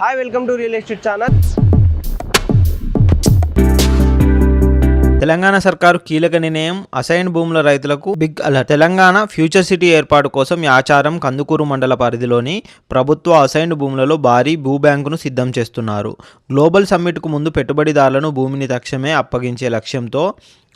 Hi welcome to real estate channel. Telangana సర్కారు కీలక నిర్ణయం. అసైన్ భూముల రైతులకు big alert. Telangana future city ఏర్పాటు కోసం యాచారం కందుకూరు మండల పరిధిలోని ప్రభుత్వ అసైన్డ్ భూములలో భారీ భూ బ్యాంకును సిద్ధం చేస్తున్నారు. గ్లోబల్ సమ్మిట్కు ముందు పెట్టుబడిదారులను భూమిని తక్షణమే అప్పగించే లక్ష్యంతో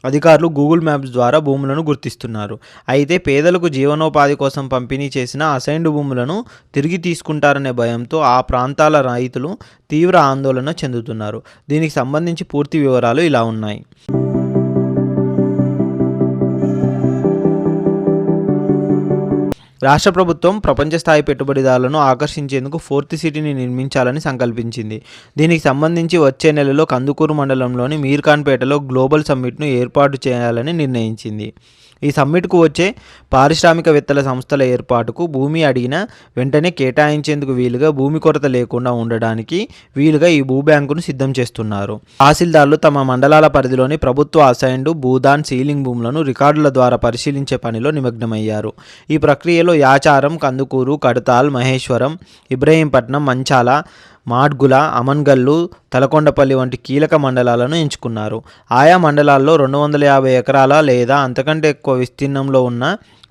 అధికారులు గూగుల్ మ్యాప్స్ ద్వారా భూములను గుర్తిస్తున్నారు. అయితే పేదలకు జీవనోపాధి కోసం పంపిణీ చేసిన అసైన్డ్ భూములను తిరిగి తీసుకుంటారనే భయంతో ఆ ప్రాంతాల రైతులు తీవ్ర ఆందోళన చెందుతున్నారు. దీనికి సంబంధించి పూర్తి వివరాలు ఇలా ఉన్నాయి. రాష్ట్ర ప్రభుత్వం ప్రపంచ స్థాయి పెట్టుబడిదారులను ఆకర్షించేందుకు ఫోర్త్ సిటీని నిర్మించాలని సంకల్పించింది. దీనికి సంబంధించి వచ్చే నెలలో కందుకూరు మండలంలోని మీర్ఖాన్పేటలో గ్లోబల్ సమ్మిట్ను ఏర్పాటు చేయాలని నిర్ణయించింది. ఈ సమ్మిట్కు వచ్చే పారిశ్రామికవేత్తల సంస్థల ఏర్పాటుకు భూమి అడిగిన వెంటనే కేటాయించేందుకు వీలుగా భూమి కొరత లేకుండా ఉండడానికి వీలుగా ఈ భూ బ్యాంకును సిద్ధం చేస్తున్నారు. తహసీల్దార్లు తమ మండలాల పరిధిలోని ప్రభుత్వ అసైన్డ్ భూదాన్ సీలింగ్ భూములను రికార్డుల ద్వారా పరిశీలించే పనిలో నిమగ్నమయ్యారు. ఈ ప్రక్రియలో యాచారం, కందుకూరు, కడతాల్, మహేశ్వరం, ఇబ్రహీంపట్నం, మంచాల, మాడ్గుల, అమన్గల్లు, తలకొండపల్లి వంటి కీలక మండలాలను ఎంచుకున్నారు. ఆయా మండలాల్లో 250 ఎకరాల లేదా అంతకంటే ఎక్కువ విస్తీర్ణంలో ఉన్న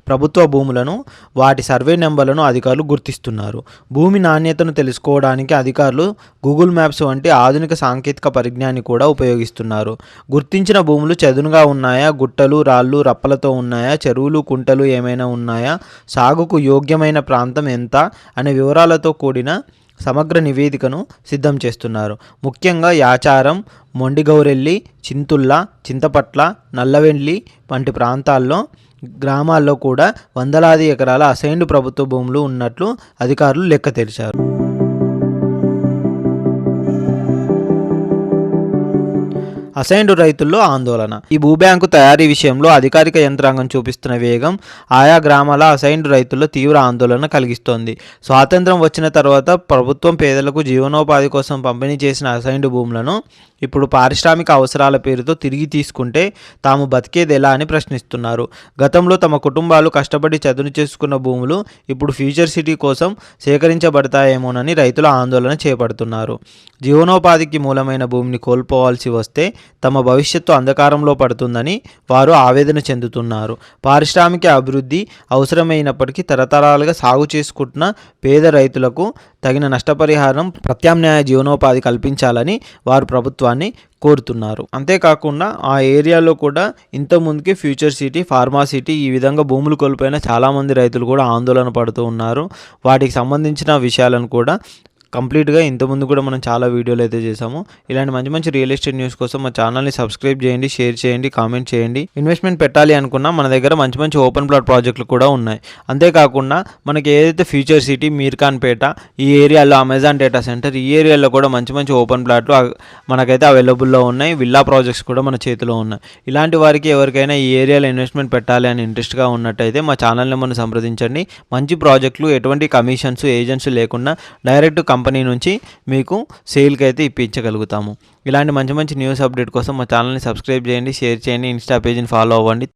ప్రభుత్వ భూములను, వాటి సర్వే నెంబర్లను అధికారులు గుర్తిస్తున్నారు. భూమి నాణ్యతను తెలుసుకోవడానికి అధికారులు గూగుల్ మ్యాప్స్ వంటి ఆధునిక సాంకేతిక పరిజ్ఞానాన్ని కూడా ఉపయోగిస్తున్నారు. గుర్తించిన భూములు చదునుగా ఉన్నాయా, గుట్టలు, రాళ్ళు, రప్పలతో ఉన్నాయా, చెరువులు, కుంటలు ఏమైనా ఉన్నాయా, సాగుకు యోగ్యమైన ప్రాంతం ఎంత అనే వివరాలతో కూడిన సమగ్ర నివేదికను సిద్ధం చేస్తున్నారు. ముఖ్యంగా యాచారం, మొండిగౌరెల్లి, చింతుల్ల, చింతపట్ల, నల్లవెండ్లి వంటి ప్రాంతాల్లో గ్రామాల్లో కూడా వందలాది ఎకరాల అసైన్డ్ ప్రభుత్వ భూములు ఉన్నట్లు అధికారులు లెక్క తెలిచారు. అసైన్డ్ రైతుల్లో ఆందోళన. ఈ భూ బ్యాంకు తయారీ విషయంలో అధికారిక యంత్రాంగం చూపిస్తున్న వేగం ఆయా గ్రామాల అసైన్డ్ రైతుల్లో తీవ్ర ఆందోళన కలిగిస్తోంది. స్వాతంత్రం వచ్చిన తర్వాత ప్రభుత్వం పేదలకు జీవనోపాధి కోసం పంపిణీ చేసిన అసైన్డ్ భూములను ఇప్పుడు పారిశ్రామిక అవసరాల పేరుతో తిరిగి తీసుకుంటే తాము బతికేది ఎలా అని ప్రశ్నిస్తున్నారు. గతంలో తమ కుటుంబాలు కష్టపడి చదును చేసుకున్న భూములు ఇప్పుడు ఫ్యూచర్ సిటీ కోసం సేకరించబడతాయేమోనని రైతులు ఆందోళన చేపడుతున్నారు. జీవనోపాధికి మూలమైన భూమిని కోల్పోవాల్సి వస్తే తమ భవిష్యత్తు అంధకారంలో పడుతుందని వారు ఆవేదన చెందుతున్నారు. పారిశ్రామిక అభివృద్ధి అవసరమైనప్పటికీ తరతరాలుగా సాగు చేసుకుంటున్న పేద రైతులకు తగిన నష్టపరిహారం, ప్రత్యామ్నాయ జీవనోపాధి కల్పించాలని వారు ప్రభుత్వాన్ని కోరుతున్నారు. అంతేకాకుండా ఆ ఏరియాలో కూడా ఇంతకుముందుకే ఫ్యూచర్ సిటీ, ఫార్మా సిటీ ఈ విధంగా భూములు కోల్పోయిన చాలామంది రైతులు కూడా ఆందోళన పడుతూ ఉన్నారు. వాటికి సంబంధించిన విషయాలను కూడా కంప్లీట్గా ఇంతకుముందు కూడా మనం చాలా వీడియోలు అయితే చేసాము. ఇలాంటి మంచి మంచి రియల్ ఎస్టేట్ న్యూస్ కోసం మా ఛానల్ని సబ్స్క్రైబ్ చేయండి, షేర్ చేయండి, కామెంట్ చేయండి. ఇన్వెస్ట్మెంట్ పెట్టాలి అనుకున్నా మన దగ్గర మంచి మంచి ఓపెన్ ప్లాట్ ప్రాజెక్టులు కూడా ఉన్నాయి. అంతేకాకుండా మనకి ఏదైతే ఫ్యూచర్ సిటీ, మీర్ఖాన్పేట ఈ ఏరియాలో అమెజాన్ డేటా సెంటర్ ఈ ఏరియాలో కూడా మంచి మంచి ఓపెన్ ప్లాట్లు మనకైతే అవైలబుల్లో ఉన్నాయి. విల్లా ప్రాజెక్ట్స్ కూడా మన చేతిలో ఉన్నాయి. ఇలాంటి వారికి ఎవరికైనా ఈ ఏరియాలో ఇన్వెస్ట్మెంట్ పెట్టాలి అని ఇంట్రెస్ట్గా ఉన్నట్టయితే మా ఛానల్ని మనం సంప్రదించండి. మంచి ప్రాజెక్టులు, ఎటువంటి కమిషన్స్, ఏజెంట్స్ లేకుండా డైరెక్ట్ కంపెనీ నుంచి మీకు సేల్కి అయితే ఇప్పించగలుగుతాము. ఇలాంటి మంచి మంచి న్యూస్ అప్డేట్ కోసం మా ఛానల్ని సబ్స్క్రైబ్ చేయండి, షేర్ చేయండి, ఇన్స్టా పేజీని ఫాలో అవ్వండి.